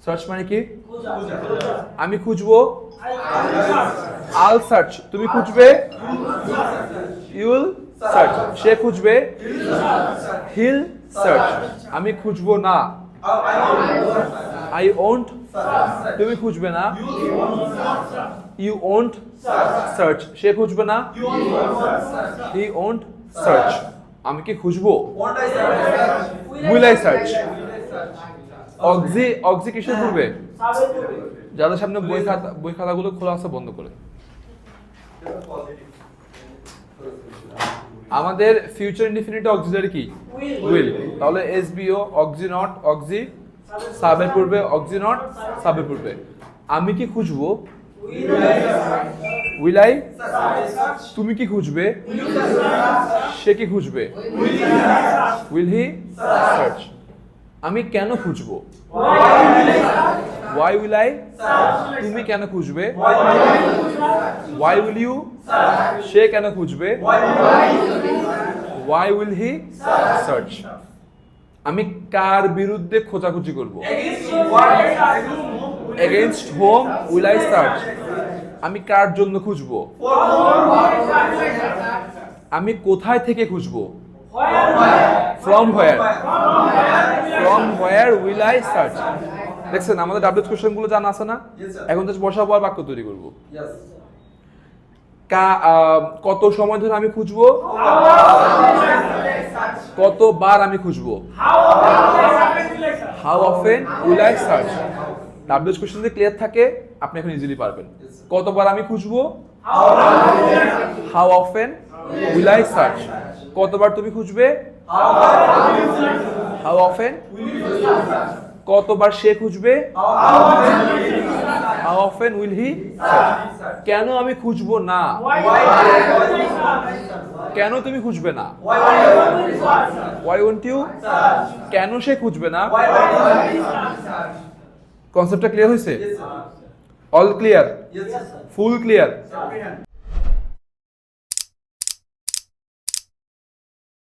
Search মানে কি? আমি খুঁজবো, আল সার্চ। তুমি খুঁজবে, ইউল সার্চ। সে খুঁজবে, হিল সার্চ। আমি খুঁজবো না, আই ওন্ট। তুমি খুঁজবে না, ইউ ওন্ট সার্চ। সে খুঁজবে না, হি ওন্ট সার্চ। আমি কি খুঁজবো, উইল আই সার্চ। অক্সি কিসের পূর্বে? যাদের সামনে বই খাতাগুলো খোলা আছে বন্ধ করে। আমাদের ফিউচার ইনডিফিনিট অক্সিলারি কি? উইল। তাহলে এসবিও অক্সি নট, অক্সি সাবের পূর্বে, অক্সি নট সাবের পূর্বে। আমি কি খুঁজবো, উইল আই। তুমি কি খুঁজবে, সে কি খুঁজবে, উইল হি সার্চ। আমি কেন খুঁজবো, ওয়াই উইল আই। তুমি কেন খুঁজবে, ওয়াই উইল ইউ। সে কেন খুঁজবে, ওয়াই উইল হি সার্চ। আমি কার বিরুদ্ধে খোঁজাখুঁজি করব, against whom will I search. আমি কার জন্য খুঁজবো, আমি কোথায় থেকে খুঁজবো, from where. From where will I search. দেখছেন আমাদের ডাব্লিউএইচ কোশ্চেন গুলো জানা আছে না? এখন জাস্ট বসাবো আর বাক্য তৈরি করবো। কত সময় ধরে আমি খুঁজবো, কতবার আমি খুঁজবো, how often will I search. W H question যদি ক্লিয়ার থাকে আপনি এখন ইজিলি পারবেন। কতবার আমি খুঁজবো, how often will I search. কতবার তুমি খুঁজবে, হাউ অফেন। কতবার সে খুঁজবে, how often will he search. কেন আমি খুঁজবো না, কেন তুমি খুঁজবে না, ওয়াই ওন্ট ইউ। কেন সে খুঁজবে না। কনসেপ্টটা ক্লিয়ার হয়েছে? অল ক্লিয়ার, ফুল ক্লিয়ার।